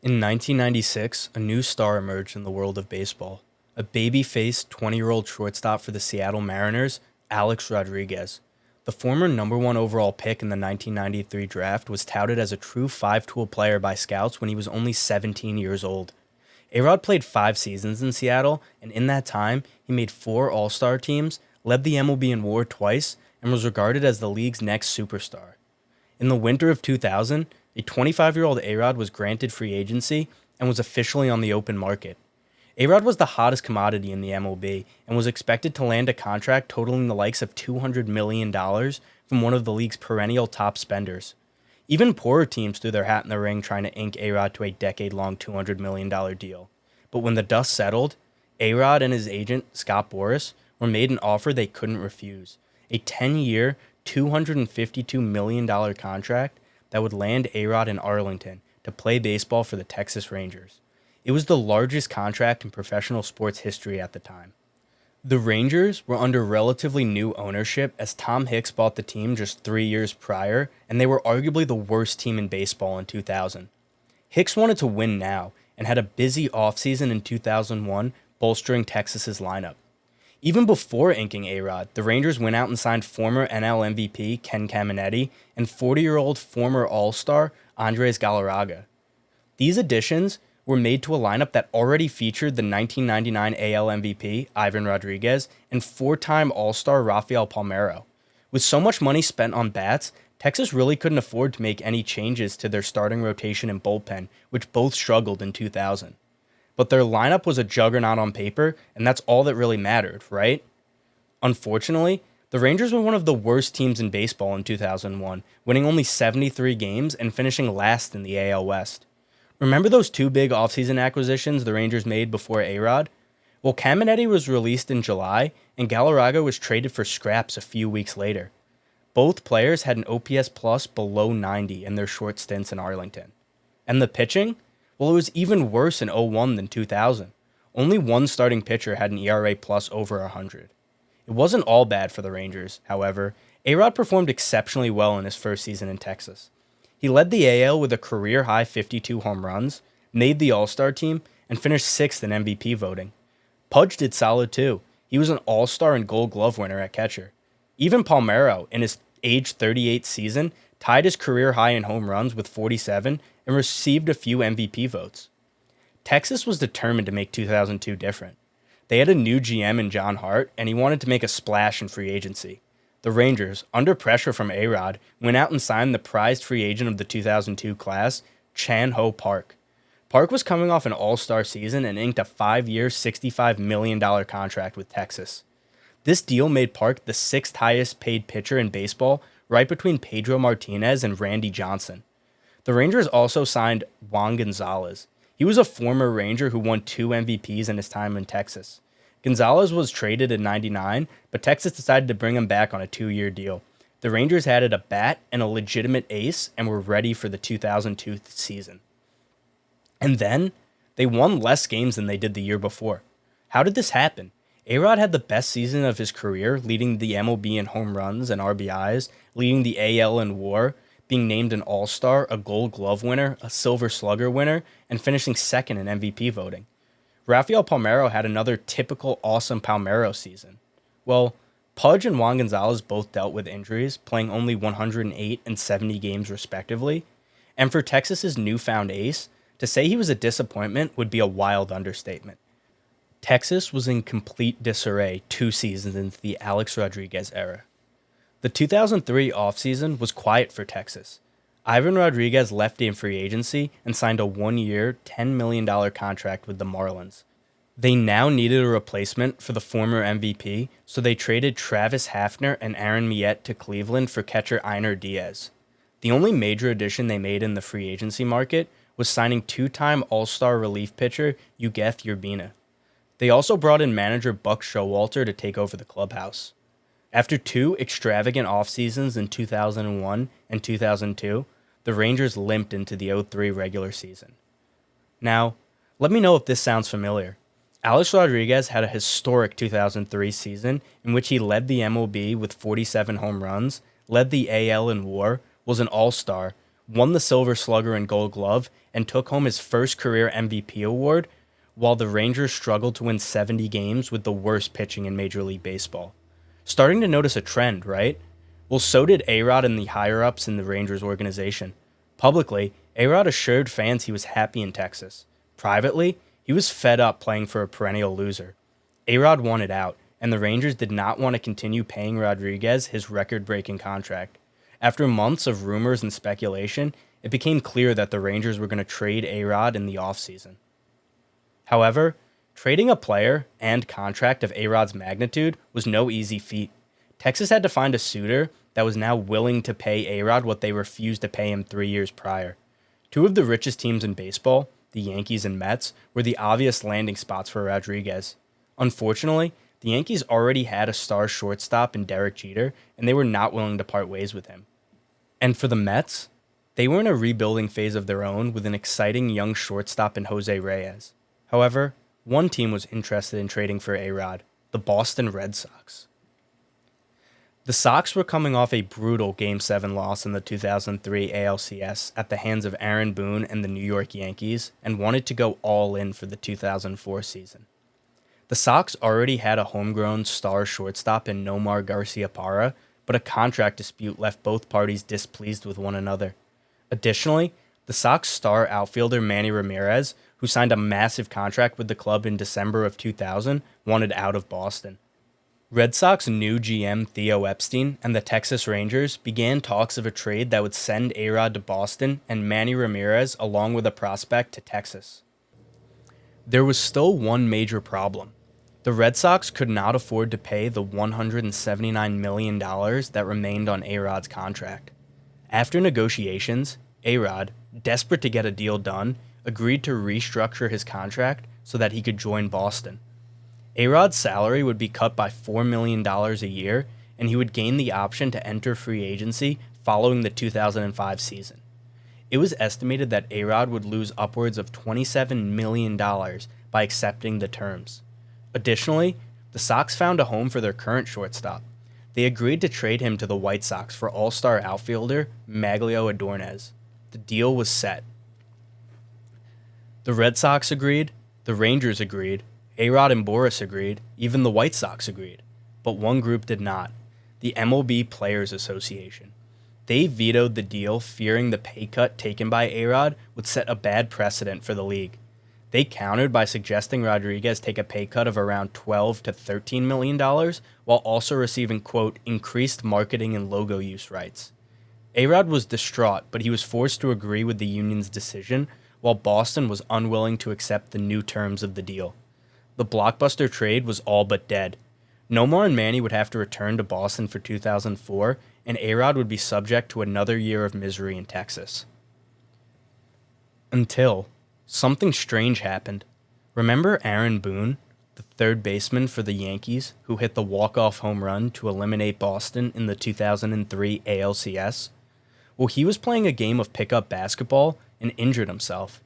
In 1996, a new star emerged in the world of baseball. A baby-faced 20-year-old shortstop for the Seattle Mariners, Alex Rodriguez. The former number one overall pick in the 1993 draft was touted as a true five-tool player by scouts when he was only 17 years old. AROD played 5 seasons in Seattle, and in that time, he made 4 All-Star teams, led the MLB in WAR twice, and was regarded as the league's next superstar. In the winter of 2000, a 25-year-old AROD was granted free agency and was officially on the open market. AROD was the hottest commodity in the MLB and was expected to land a contract totaling the likes of $200 million from one of the league's perennial top spenders. Even poorer teams threw their hat in the ring trying to ink AROD to a decade-long $200 million deal. But when the dust settled, AROD and his agent, Scott Boras, were made an offer they couldn't refuse. A 10-year, $252 million contract that would land AROD in Arlington to play baseball for the Texas Rangers. It was the largest contract in professional sports history at the time. The Rangers were under relatively new ownership as Tom Hicks bought the team just 3 years prior, and they were arguably the worst team in baseball in 2000. Hicks wanted to win now and had a busy offseason in 2001 bolstering Texas's lineup. Even before inking AROD, the Rangers went out and signed former NL MVP Ken Caminiti and 40-year-old former All-Star Andres Galarraga. These additions were made to a lineup that already featured the 1999 AL MVP Ivan Rodriguez and 4-time All-Star Rafael Palmeiro. With so much money spent on bats, Texas really couldn't afford to make any changes to their starting rotation and bullpen, which both struggled in 2000. But their lineup was a juggernaut on paper, and that's all that really mattered, right? Unfortunately, the Rangers were one of the worst teams in baseball in 2001, winning only 73 games and finishing last in the AL West. Remember those 2 big offseason acquisitions the Rangers made before AROD? Well, Caminiti was released in July, and Galarraga was traded for scraps a few weeks later. Both players had an OPS plus below 90 in their short stints in Arlington. And the pitching? Well, it was even worse in '01 than 2000. Only one starting pitcher had an ERA plus over 100. It wasn't all bad for the Rangers, however. AROD performed exceptionally well in his first season in Texas. He led the AL with a career-high 52 home runs, made the All-Star team, and finished 6th in MVP voting. Pudge did solid too. He was an All-Star and Gold Glove winner at catcher. Even Palmeiro, in his age 38 season, tied his career high in home runs with 47 and received a few MVP votes. Texas was determined to make 2002 different. They had a new GM in John Hart, and he wanted to make a splash in free agency. The Rangers, under pressure from AROD, went out and signed the prized free agent of the 2002 class, Chan-Ho Park. Park was coming off an all-star season and inked a 5-year, $65 million contract with Texas. This deal made Park the 6th highest paid pitcher in baseball, right between Pedro Martinez and Randy Johnson. The Rangers also signed Juan Gonzalez. He was a former Ranger who won 2 MVPs in his time in Texas. Gonzalez was traded in '99, but Texas decided to bring him back on a 2-year deal. The Rangers added a bat and a legitimate ace and were ready for the 2002 season. And then, they won less games than they did the year before. How did this happen? AROD had the best season of his career, leading the MLB in home runs and RBIs, leading the AL in WAR, being named an All-Star, a Gold Glove winner, a Silver Slugger winner, and finishing 2nd in MVP voting. Rafael Palmeiro had another typical awesome Palmeiro season. Well, Pudge and Juan Gonzalez both dealt with injuries, playing only 108 and 70 games respectively. And for Texas's newfound ace, to say he was a disappointment would be a wild understatement. Texas was in complete disarray 2 seasons into the Alex Rodriguez era. The 2003 offseason was quiet for Texas. Ivan Rodriguez left in free agency and signed a 1-year, $10 million contract with the Marlins. They now needed a replacement for the former MVP, so they traded Travis Hafner and Aaron Miette to Cleveland for catcher Einer Diaz. The only major addition they made in the free agency market was signing 2-time All-Star relief pitcher Ugueth Urbina. They also brought in manager Buck Showalter to take over the clubhouse. After 2 extravagant off-seasons in 2001 and 2002, the Rangers limped into the '03 regular season. Now, let me know if this sounds familiar. Alex Rodriguez had a historic 2003 season in which he led the MLB with 47 home runs, led the AL in WAR, was an all-star, won the Silver Slugger and Gold Glove, and took home his first career MVP award, while the Rangers struggled to win 70 games with the worst pitching in Major League Baseball. Starting to notice a trend, right? Well, so did AROD and the higher-ups in the Rangers organization. Publicly, AROD assured fans he was happy in Texas. Privately, he was fed up playing for a perennial loser. AROD wanted out, and the Rangers did not want to continue paying Rodriguez his record-breaking contract. After months of rumors and speculation, it became clear that the Rangers were going to trade AROD in the offseason. However, trading a player and contract of AROD's magnitude was no easy feat. Texas had to find a suitor that was now willing to pay AROD what they refused to pay him 3 years prior. Two of the richest teams in baseball, the Yankees and Mets, were the obvious landing spots for Rodriguez. Unfortunately, the Yankees already had a star shortstop in Derek Jeter, and they were not willing to part ways with him. And for the Mets, they were in a rebuilding phase of their own with an exciting young shortstop in Jose Reyes. However, one team was interested in trading for AROD, the Boston Red Sox. The Sox were coming off a brutal Game 7 loss in the 2003 ALCS at the hands of Aaron Boone and the New York Yankees and wanted to go all in for the 2004 season. The Sox already had a homegrown star shortstop in Nomar Garciaparra, but a contract dispute left both parties displeased with one another. Additionally, the Sox star outfielder Manny Ramirez, who signed a massive contract with the club in December of 2000, wanted out of Boston. Red Sox new GM Theo Epstein and the Texas Rangers began talks of a trade that would send AROD to Boston and Manny Ramirez along with a prospect to Texas. There was still one major problem. The Red Sox could not afford to pay the $179 million that remained on AROD's contract. After negotiations, AROD, desperate to get a deal done, agreed to restructure his contract so that he could join Boston. AROD's salary would be cut by $4 million a year, and he would gain the option to enter free agency following the 2005 season. It was estimated that AROD would lose upwards of $27 million by accepting the terms. Additionally, the Sox found a home for their current shortstop. They agreed to trade him to the White Sox for all-star outfielder Maglio Adornez. The deal was set. The Red Sox agreed, the Rangers agreed, AROD and Boris agreed, even the White Sox agreed. But one group did not, the MLB Players Association. They vetoed the deal, fearing the pay cut taken by AROD would set a bad precedent for the league. They countered by suggesting Rodriguez take a pay cut of around $12 to $13 million, while also receiving, quote, increased marketing and logo use rights. AROD was distraught, but he was forced to agree with the union's decision, while Boston was unwilling to accept the new terms of the deal. The blockbuster trade was all but dead. Nomar and Manny would have to return to Boston for 2004, and AROD would be subject to another year of misery in Texas. Until something strange happened. Remember Aaron Boone, the third baseman for the Yankees, who hit the walk-off home run to eliminate Boston in the 2003 ALCS? Well, he was playing a game of pickup basketball and injured himself.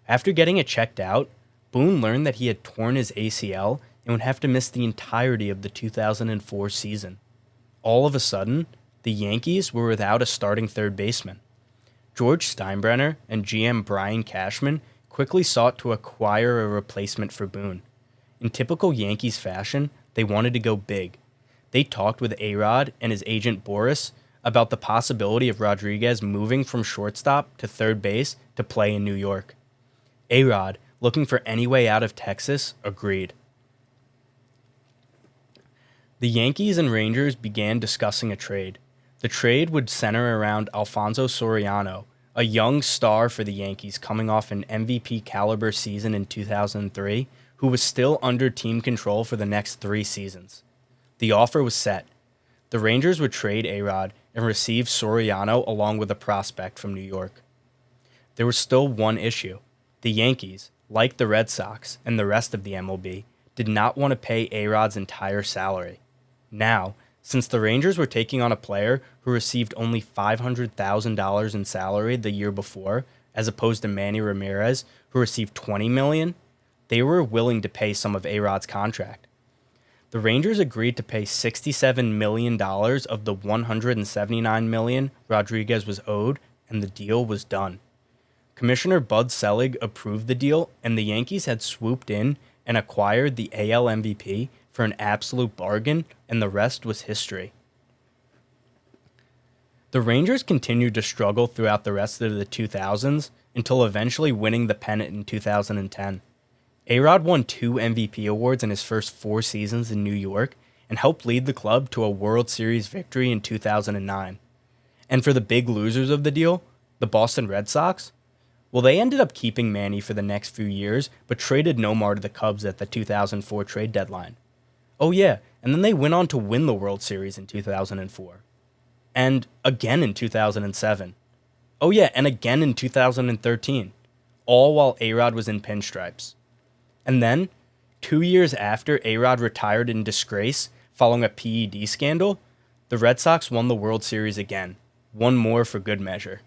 After getting it checked out, Boone learned that he had torn his ACL and would have to miss the entirety of the 2004 season. All of a sudden, the Yankees were without a starting third baseman. George Steinbrenner and GM Brian Cashman quickly sought to acquire a replacement for Boone. In typical Yankees fashion, they wanted to go big. They talked with AROD and his agent Boris about the possibility of Rodriguez moving from shortstop to third base to play in New York. AROD, looking for any way out of Texas, agreed. The Yankees and Rangers began discussing a trade. The trade would center around Alfonso Soriano, a young star for the Yankees coming off an MVP caliber season in 2003, who was still under team control for the next 3 seasons. The offer was set. The Rangers would trade AROD and receive Soriano along with a prospect from New York. There was still one issue. The Yankees, like the Red Sox and the rest of the MLB, did not want to pay AROD's entire salary. Now, since the Rangers were taking on a player who received only $500,000 in salary the year before, as opposed to Manny Ramirez, who received $20 million, they were willing to pay some of AROD's contract. The Rangers agreed to pay $67 million of the $179 million Rodriguez was owed, and the deal was done. Commissioner Bud Selig approved the deal, and the Yankees had swooped in and acquired the AL MVP for an absolute bargain, and the rest was history. The Rangers continued to struggle throughout the rest of the 2000s until eventually winning the pennant in 2010. AROD won 2 MVP awards in his first 4 seasons in New York and helped lead the club to a World Series victory in 2009. And for the big losers of the deal, the Boston Red Sox, well, they ended up keeping Manny for the next few years, but traded Nomar to the Cubs at the 2004 trade deadline. Oh yeah, and then they went on to win the World Series in 2004. And again in 2007. Oh yeah, and again in 2013. All while AROD was in pinstripes. And then, 2 years after AROD retired in disgrace following a PED scandal, the Red Sox won the World Series again. One more for good measure.